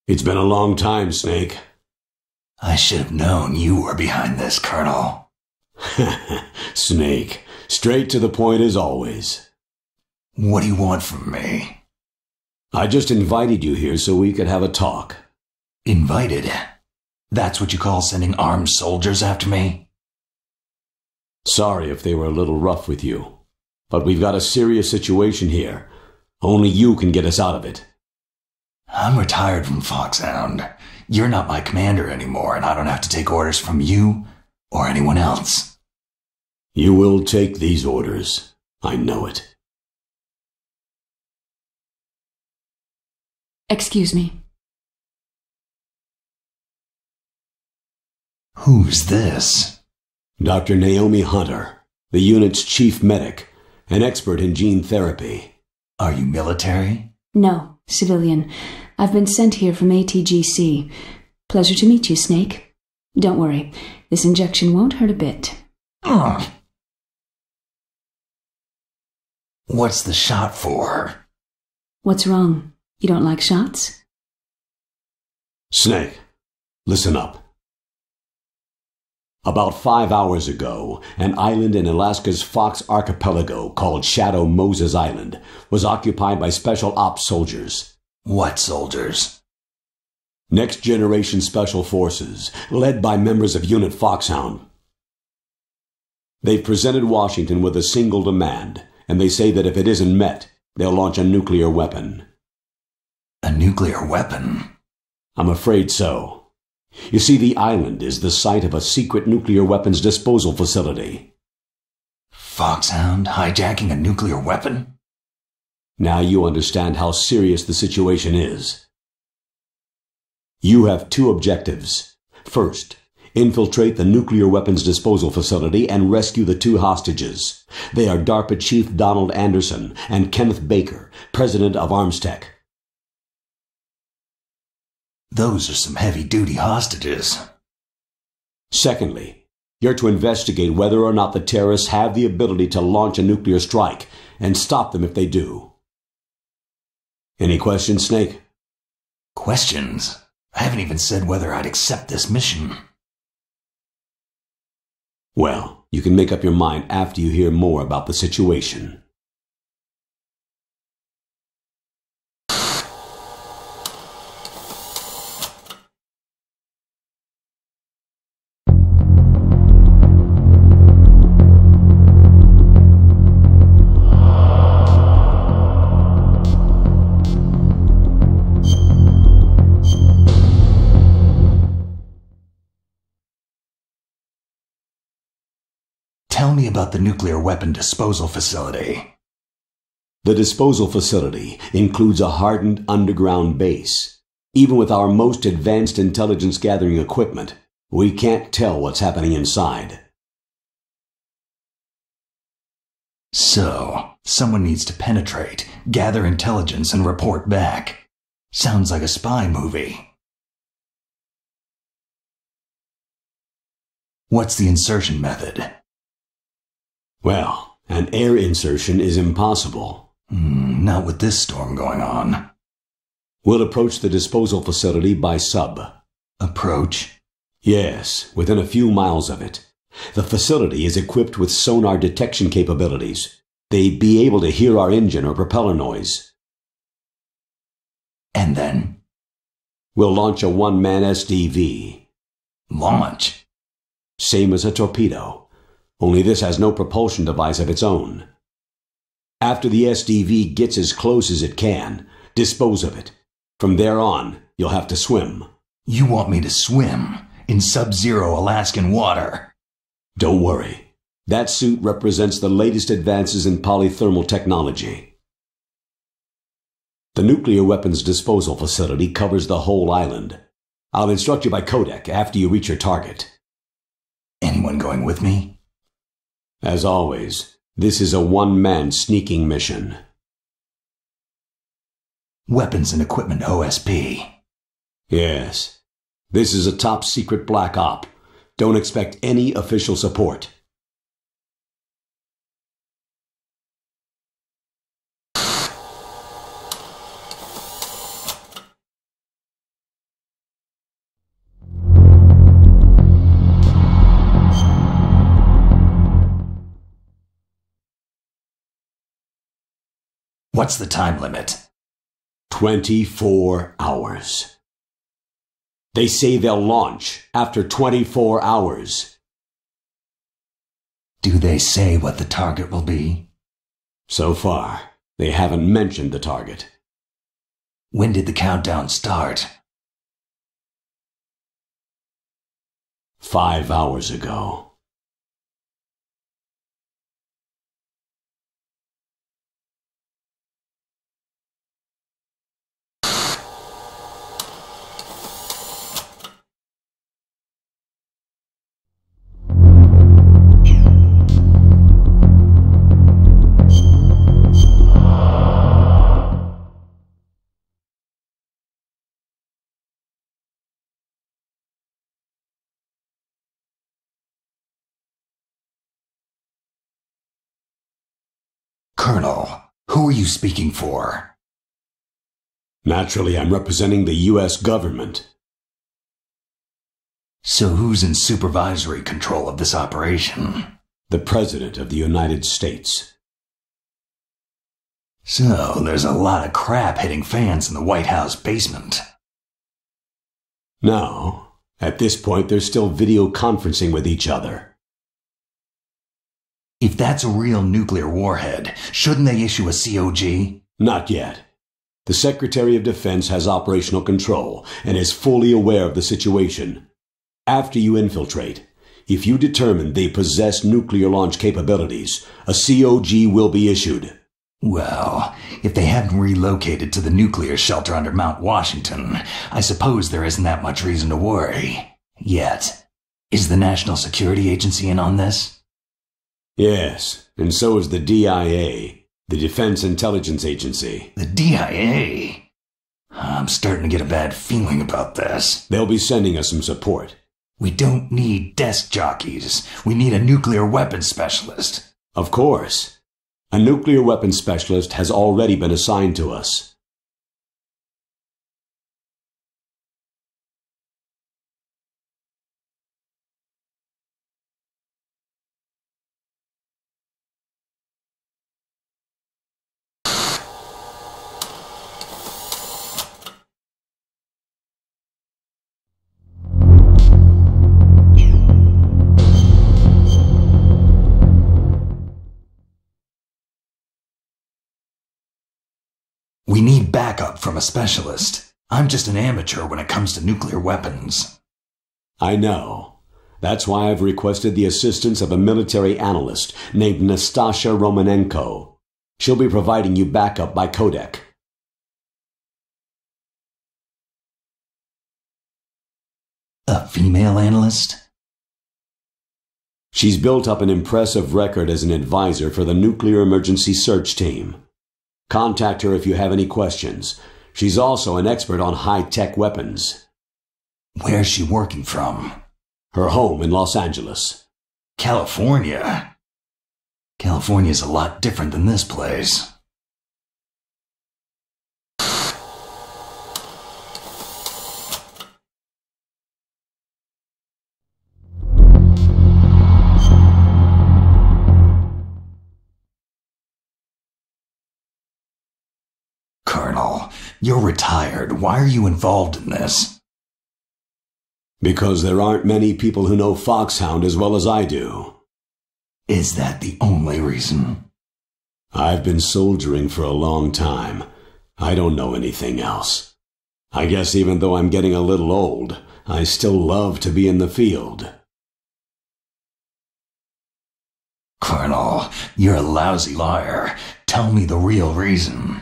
It's been a long time, Snake. I should have known you were behind this, Colonel. Snake, straight to the point as always. What do you want from me? I just invited you here so we could have a talk. Invited? That's what you call sending armed soldiers after me? Sorry if they were a little rough with you, but we've got a serious situation here. Only you can get us out of it. I'm retired from Foxhound. You're not my commander anymore, and I don't have to take orders from you or anyone else. You will take these orders. I know it. Excuse me. Who's this? Dr. Naomi Hunter, the unit's chief medic, an expert in gene therapy. Are you military? No, civilian. I've been sent here from ATGC. Pleasure to meet you, Snake. Don't worry, this injection won't hurt a bit. What's the shot for? What's wrong? You don't like shots? Snake, listen up. About 5 hours ago, an island in Alaska's Fox Archipelago called Shadow Moses Island was occupied by Special Ops soldiers. What soldiers? Next Generation Special Forces, led by members of Unit Foxhound. They've presented Washington with a single demand, and they say that if it isn't met, they'll launch a nuclear weapon. A nuclear weapon? I'm afraid so. You see, the island is the site of a secret nuclear weapons disposal facility. Foxhound hijacking a nuclear weapon? Now you understand how serious the situation is. You have two objectives. First, infiltrate the nuclear weapons disposal facility and rescue the two hostages. They are DARPA Chief Donald Anderson and Kenneth Baker, President of Armstech. Those are some heavy-duty hostages. Secondly, you're to investigate whether or not the terrorists have the ability to launch a nuclear strike and stop them if they do. Any questions, Snake? Questions? I haven't even said whether I'd accept this mission. Well, you can make up your mind after you hear more about the situation. Tell me about the nuclear weapon disposal facility. The disposal facility includes a hardened underground base. Even with our most advanced intelligence gathering equipment, we can't tell what's happening inside. So, someone needs to penetrate, gather intelligence, and report back. Sounds like a spy movie. What's the insertion method? Well, an air insertion is impossible. Not with this storm going on. We'll approach the disposal facility by sub. Approach? Yes, within a few miles of it. The facility is equipped with sonar detection capabilities. They'd be able to hear our engine or propeller noise. And then? We'll launch a one-man SDV. Launch? Same as a torpedo. Only this has no propulsion device of its own. After the SDV gets as close as it can, dispose of it. From there on, you'll have to swim. You want me to swim in sub-zero Alaskan water? Don't worry. That suit represents the latest advances in polythermal technology. The nuclear weapons disposal facility covers the whole island. I'll instruct you by codec after you reach your target. Anyone going with me? As always, this is a one-man sneaking mission. Weapons and equipment OSP. Yes. This is a top-secret black op. Don't expect any official support. What's the time limit? 24 hours. They say they'll launch after 24 hours. Do they say what the target will be? So far, they haven't mentioned the target. When did the countdown start? 5 hours ago. Colonel, who are you speaking for? Naturally, I'm representing the U.S. government. So who's in supervisory control of this operation? The President of the United States. So there's a lot of crap hitting fans in the White House basement. No, at this point they're still video conferencing with each other. If that's a real nuclear warhead, shouldn't they issue a COG? Not yet. The Secretary of Defense has operational control and is fully aware of the situation. After you infiltrate, if you determine they possess nuclear launch capabilities, a COG will be issued. Well, if they haven't relocated to the nuclear shelter under Mount Washington, I suppose there isn't that much reason to worry. Yet. Is the National Security Agency in on this? Yes, and so is the DIA, the Defense Intelligence Agency. The DIA? I'm starting to get a bad feeling about this. They'll be sending us some support. We don't need desk jockeys. We need a nuclear weapons specialist. Of course. A nuclear weapons specialist has already been assigned to us. We need backup from a specialist. I'm just an amateur when it comes to nuclear weapons. I know. That's why I've requested the assistance of a military analyst named Nastasha Romanenko. She'll be providing you backup by codec. A female analyst? She's built up an impressive record as an advisor for the Nuclear Emergency Search Team. Contact her if you have any questions. She's also an expert on high-tech weapons. Where's she working from? Her home in Los Angeles. California? California's a lot different than this place. Colonel, you're retired. Why are you involved in this? Because there aren't many people who know Foxhound as well as I do. Is that the only reason? I've been soldiering for a long time. I don't know anything else. I guess even though I'm getting a little old, I still love to be in the field. Colonel, you're a lousy liar. Tell me the real reason.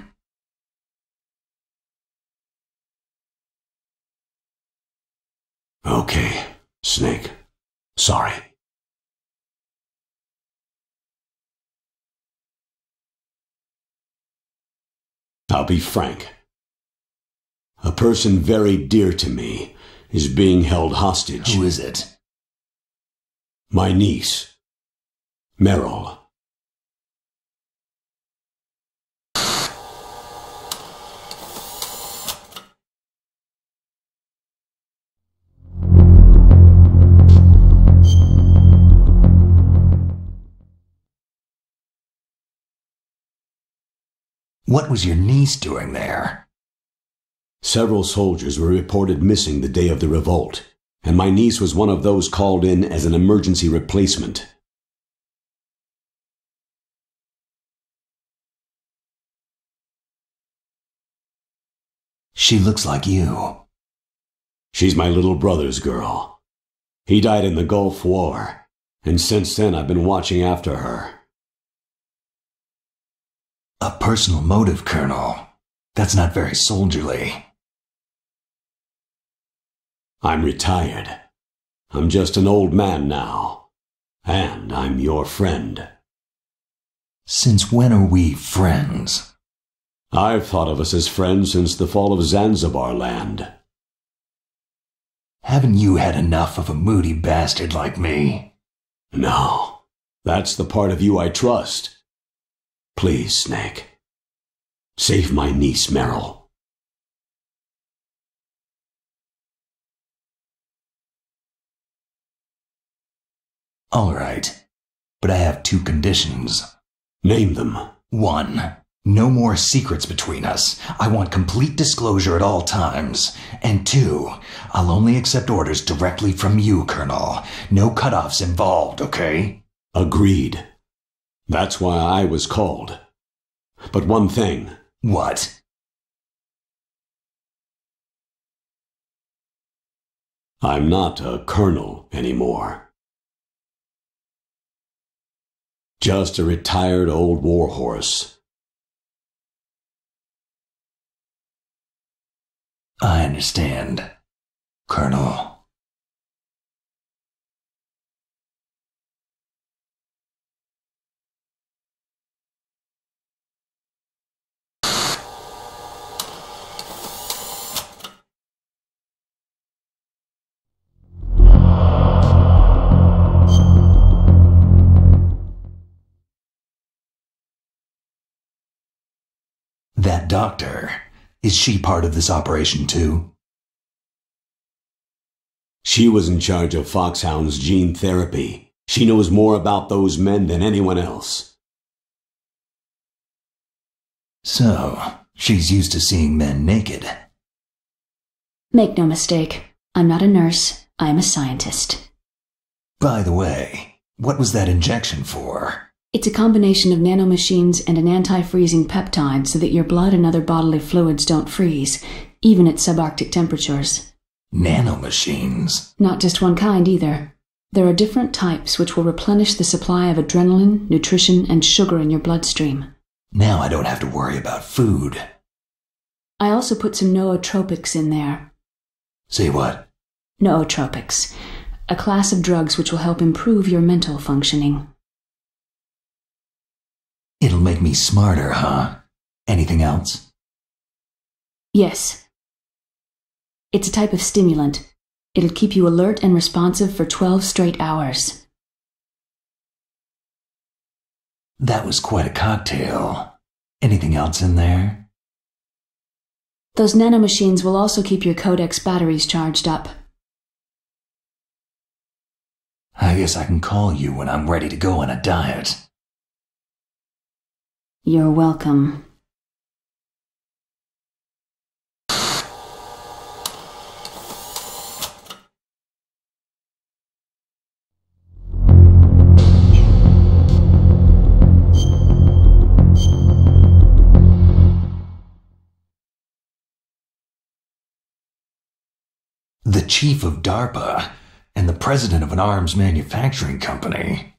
Okay, Snake. Sorry. I'll be frank. A person very dear to me is being held hostage. Who is it? My niece, Meryl. What was your niece doing there? Several soldiers were reported missing the day of the revolt, and my niece was one of those called in as an emergency replacement. She looks like you. She's my little brother's girl. He died in the Gulf War, and since then I've been watching after her. A personal motive, Colonel. That's not very soldierly. I'm retired. I'm just an old man now. And I'm your friend. Since when are we friends? I've thought of us as friends since the fall of Zanzibar land. Haven't you had enough of a moody bastard like me? No, that's the part of you I trust. Please, Snake. Save my niece, Meryl. All right, but I have 2 conditions. Name them. 1. No more secrets between us. I want complete disclosure at all times. And 2, I'll only accept orders directly from you, Colonel. No cutoffs involved, okay? Agreed. That's why I was called. But one thing. What? I'm not a colonel anymore. Just a retired old warhorse. I understand, Colonel. That doctor, is she part of this operation too? She was in charge of Foxhound's gene therapy. She knows more about those men than anyone else. So, she's used to seeing men naked. Make no mistake, I'm not a nurse, I'm a scientist. By the way, what was that injection for? It's a combination of nanomachines and an anti-freezing peptide so that your blood and other bodily fluids don't freeze, even at subarctic temperatures. Nanomachines? Not just one kind either. There are different types which will replenish the supply of adrenaline, nutrition, and sugar in your bloodstream. Now I don't have to worry about food. I also put some nootropics in there. Say what? Nootropics, a class of drugs which will help improve your mental functioning. It'll make me smarter, huh? Anything else? Yes. It's a type of stimulant. It'll keep you alert and responsive for 12 straight hours. That was quite a cocktail. Anything else in there? Those nanomachines will also keep your Codex batteries charged up. I guess I can call you when I'm ready to go on a diet. You're welcome. The chief of DARPA and the president of an arms manufacturing company.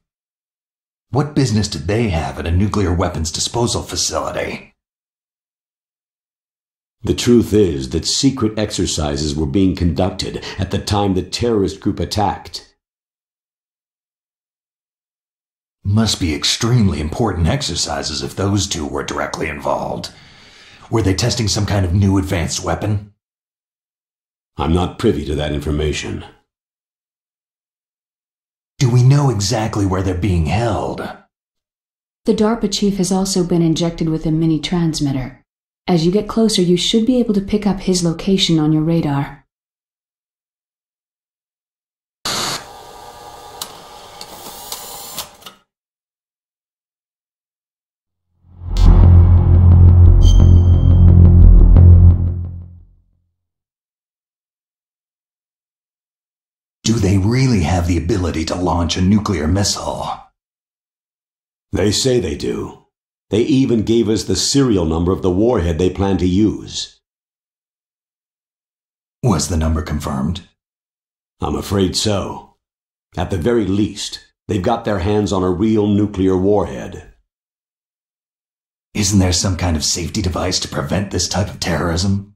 What business did they have at a nuclear weapons disposal facility? The truth is that secret exercises were being conducted at the time the terrorist group attacked. Must be extremely important exercises if those two were directly involved. Were they testing some kind of new advanced weapon? I'm not privy to that information. Do we know exactly where they're being held? The DARPA chief has also been injected with a mini transmitter. As you get closer, you should be able to pick up his location on your radar. have the ability to launch a nuclear missile. They say they do. They even gave us the serial number of the warhead they plan to use. Was the number confirmed? I'm afraid so. At the very least, they've got their hands on a real nuclear warhead. Isn't there some kind of safety device to prevent this type of terrorism?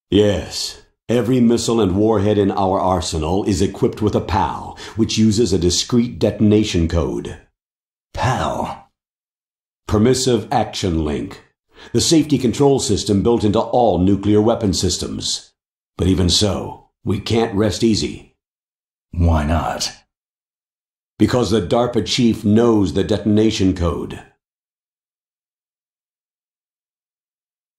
Yes. Every missile and warhead in our arsenal is equipped with a PAL, which uses a discrete detonation code. PAL? Permissive Action Link. The safety control system built into all nuclear weapon systems. But even so, we can't rest easy. Why not? Because the DARPA chief knows the detonation code.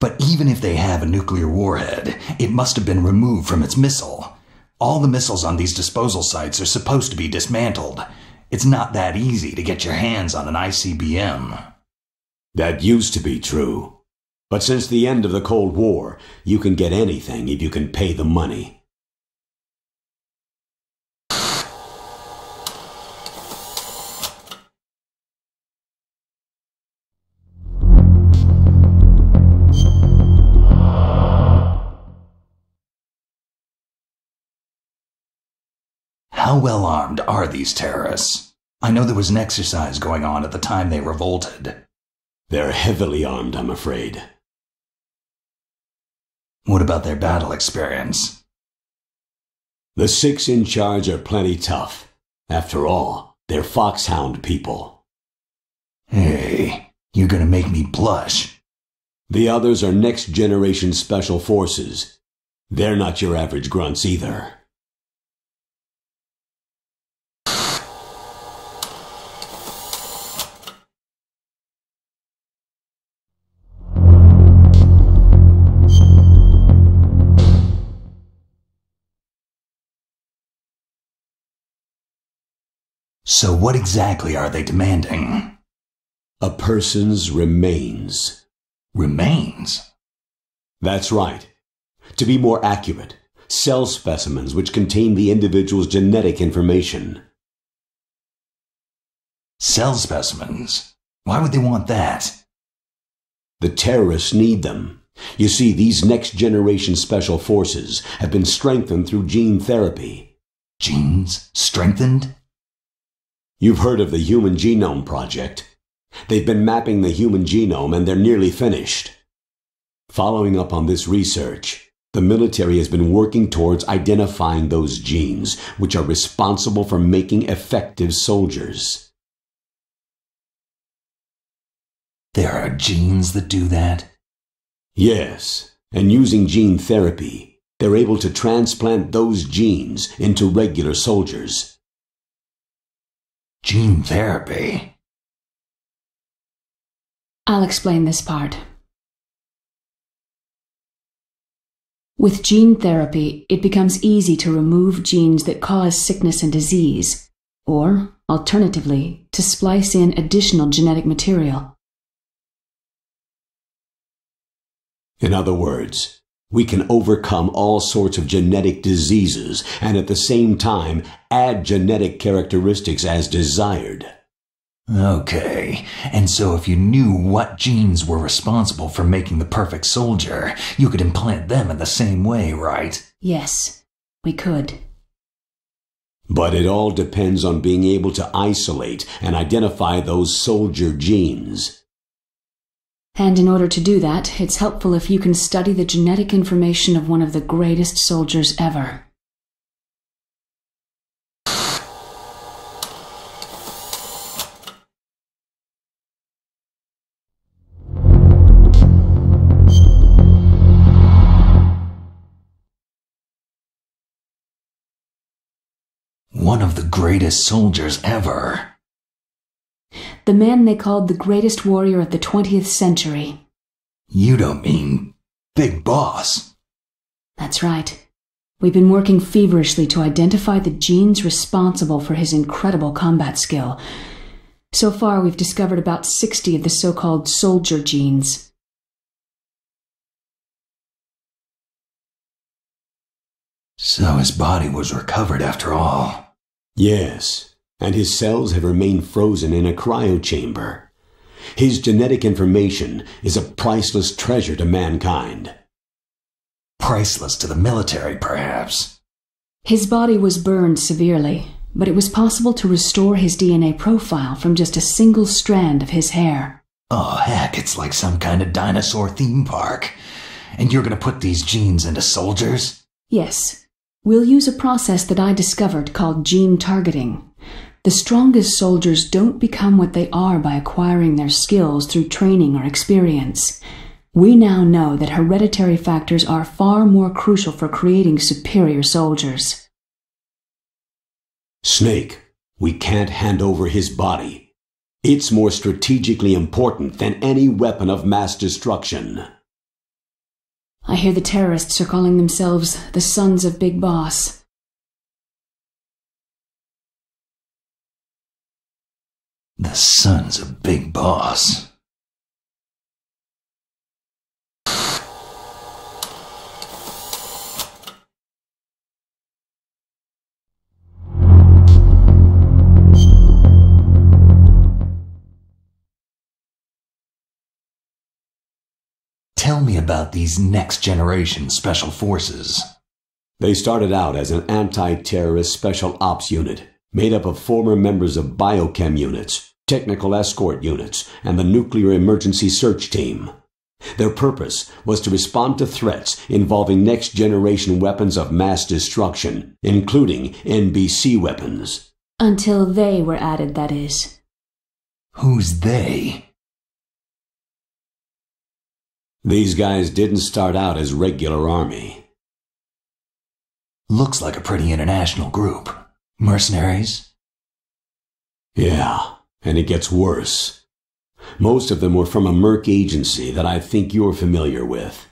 But even if they have a nuclear warhead, it must have been removed from its missile. All the missiles on these disposal sites are supposed to be dismantled. It's not that easy to get your hands on an ICBM. That used to be true. But since the end of the Cold War, you can get anything if you can pay the money. How well armed are these terrorists? I know there was an exercise going on at the time they revolted. They're heavily armed, I'm afraid. What about their battle experience? The 6 in charge are plenty tough. After all, they're foxhound people. Hey, you're gonna make me blush. The others are next-generation special forces. They're not your average grunts either. So what exactly are they demanding? A person's remains. Remains? That's right. To be more accurate, cell specimens which contain the individual's genetic information. Cell specimens? Why would they want that? The terrorists need them. You see, these next-generation special forces have been strengthened through gene therapy. Genes? Strengthened? You've heard of the Human Genome Project. They've been mapping the human genome and they're nearly finished. Following up on this research, the military has been working towards identifying those genes which are responsible for making effective soldiers. There are genes that do that? Yes, and using gene therapy, they're able to transplant those genes into regular soldiers. Gene therapy? I'll explain this part. With gene therapy, it becomes easy to remove genes that cause sickness and disease, or, alternatively, to splice in additional genetic material. In other words, we can overcome all sorts of genetic diseases and at the same time add genetic characteristics as desired. Okay, and so if you knew what genes were responsible for making the perfect soldier, you could implant them in the same way, right? Yes, we could. But it all depends on being able to isolate and identify those soldier genes. And in order to do that, it's helpful if you can study the genetic information of one of the greatest soldiers ever. One of the greatest soldiers ever. The man they called the greatest warrior of the 20th century. You don't mean Big Boss? That's right. We've been working feverishly to identify the genes responsible for his incredible combat skill. So far, we've discovered about 60 of the so-called soldier genes. So his body was recovered after all. Yes, and his cells have remained frozen in a cryochamber. His genetic information is a priceless treasure to mankind. Priceless to the military, perhaps. His body was burned severely, but it was possible to restore his DNA profile from just a single strand of his hair. Oh, heck, it's like some kind of dinosaur theme park. And you're gonna put these genes into soldiers? Yes. We'll use a process that I discovered called gene targeting. The strongest soldiers don't become what they are by acquiring their skills through training or experience. We now know that hereditary factors are far more crucial for creating superior soldiers. Snake, we can't hand over his body. It's more strategically important than any weapon of mass destruction. I hear the terrorists are calling themselves the Sons of Big Boss. The Sons of Big Boss. Tell me about these next-generation special forces. They started out as an anti-terrorist special ops unit, made up of former members of biochem units, technical escort units, and the nuclear emergency search team. Their purpose was to respond to threats involving next-generation weapons of mass destruction, including NBC weapons. Until they were added, that is. Who's they? These guys didn't start out as regular army. Looks like a pretty international group. Mercenaries? Yeah, and it gets worse. Most of them were from a merc agency that I think you're familiar with.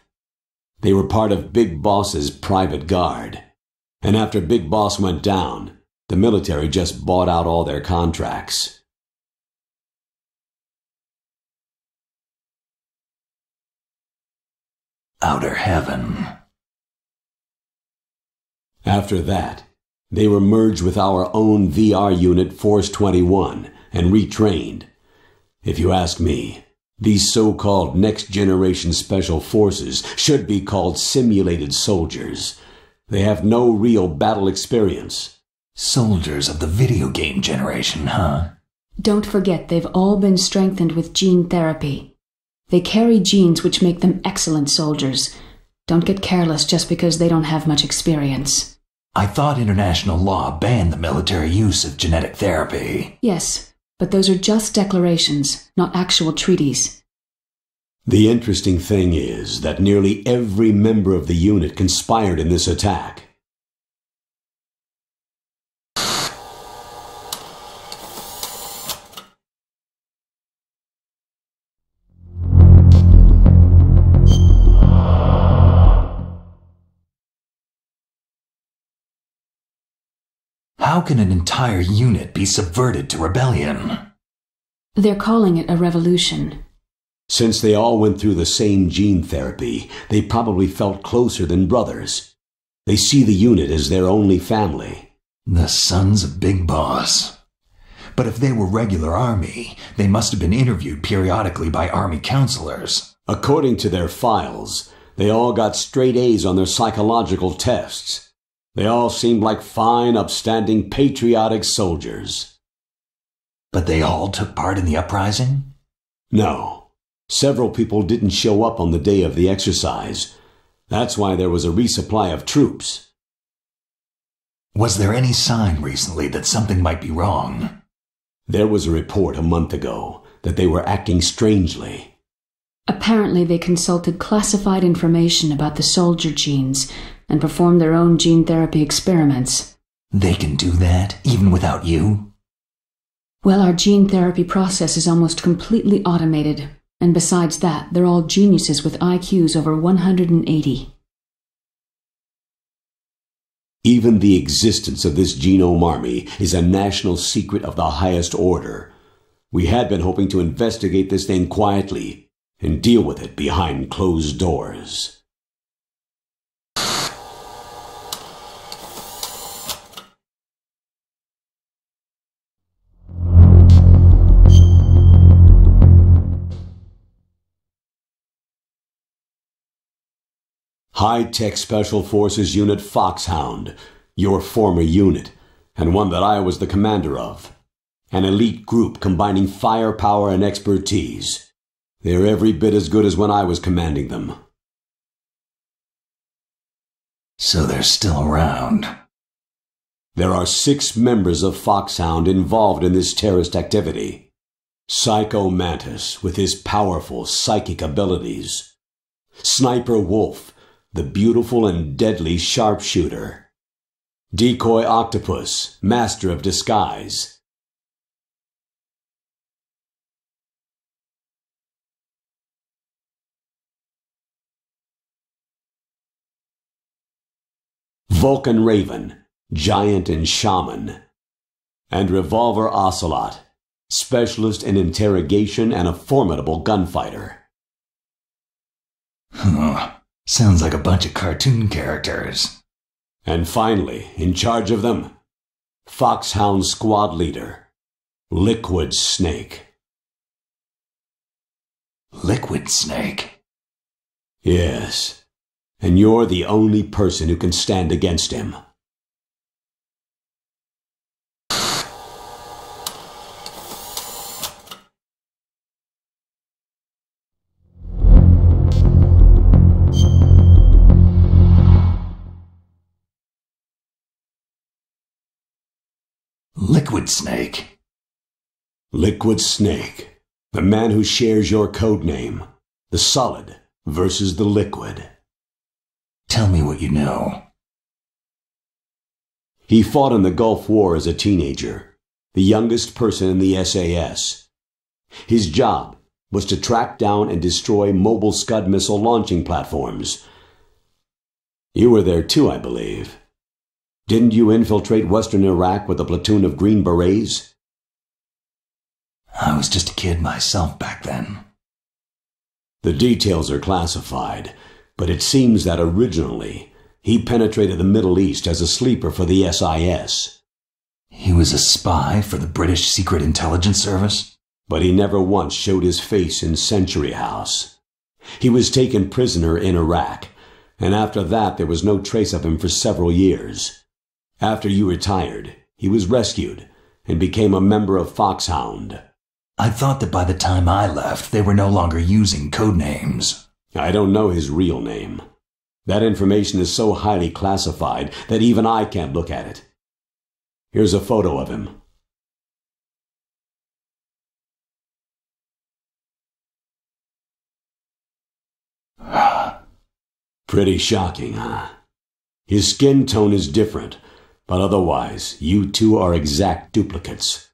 They were part of Big Boss's private guard. And after Big Boss went down, the military just bought out all their contracts. Outer heaven. After that, they were merged with our own VR unit Force 21 and retrained. If you ask me, these so-called next-generation special forces should be called simulated soldiers. They have no real battle experience. Soldiers of the video game generation, huh? Don't forget they've all been strengthened with gene therapy. They carry genes which make them excellent soldiers. Don't get careless just because they don't have much experience. I thought international law banned the military use of genetic therapy. Yes, but those are just declarations, not actual treaties. The interesting thing is that nearly every member of the unit conspired in this attack. How can an entire unit be subverted to rebellion? They're calling it a revolution. Since they all went through the same gene therapy, they probably felt closer than brothers. They see the unit as their only family. The Sons of Big Boss. But if they were regular army, they must have been interviewed periodically by army counselors. According to their files, they all got straight A's on their psychological tests. They all seemed like fine, upstanding, patriotic soldiers. But they all took part in the uprising? No. Several people didn't show up on the day of the exercise. That's why there was a resupply of troops. Was there any sign recently that something might be wrong? There was a report a month ago that they were acting strangely. Apparently they consulted classified information about the soldier genes and performed their own gene therapy experiments. They can do that, even without you? Well, our gene therapy process is almost completely automated, and besides that, they're all geniuses with IQs over 180. Even the existence of this genome army is a national secret of the highest order. We had been hoping to investigate this thing quietly and deal with it behind closed doors. High-Tech Special Forces Unit Foxhound, your former unit, and one that I was the commander of. An elite group combining firepower and expertise. They're every bit as good as when I was commanding them. So they're still around. There are 6 members of Foxhound involved in this terrorist activity. Psycho Mantis, with his powerful psychic abilities. Sniper Wolf, the beautiful and deadly sharpshooter. Decoy Octopus, master of disguise. Vulcan Raven, giant and shaman. And Revolver Ocelot, specialist in interrogation and a formidable gunfighter. Sounds like a bunch of cartoon characters. And finally, in charge of them, Foxhound Squad Leader, Liquid Snake. Liquid Snake? Yes, and you're the only person who can stand against him. Liquid Snake? Liquid Snake, the man who shares your code name, the solid versus the liquid. Tell me what you know. He fought in the Gulf War as a teenager, the youngest person in the SAS. His job was to track down and destroy mobile Scud missile launching platforms. You were there too, I believe. Didn't you infiltrate western Iraq with a platoon of Green Berets? I was just a kid myself back then. The details are classified, but it seems that originally he penetrated the Middle East as a sleeper for the SIS. He was a spy for the British Secret Intelligence Service? But he never once showed his face in Century House. He was taken prisoner in Iraq, and after that there was no trace of him for several years. After you retired, he was rescued and became a member of Foxhound. I thought that by the time I left, they were no longer using code names. I don't know his real name. That information is so highly classified that even I can't look at it. Here's a photo of him. Pretty shocking, huh? His skin tone is different, but otherwise, you two are exact duplicates.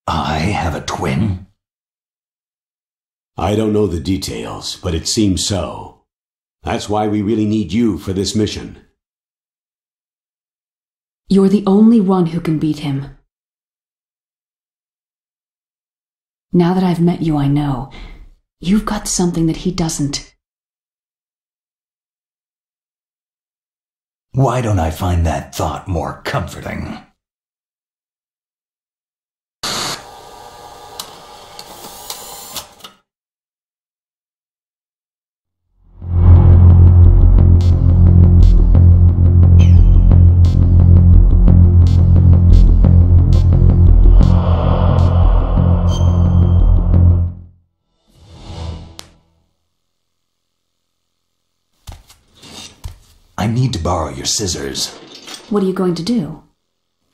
I have a twin? I don't know the details, but it seems so. That's why we really need you for this mission. You're the only one who can beat him. Now that I've met you, I know. You've got something that he doesn't. Why don't I find that thought more comforting? I need to borrow your scissors. What are you going to do?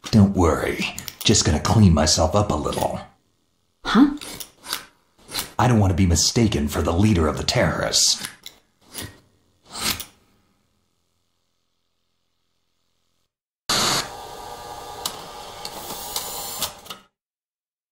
Don't worry. Just gonna clean myself up a little. Huh? I don't want to be mistaken for the leader of the terrorists.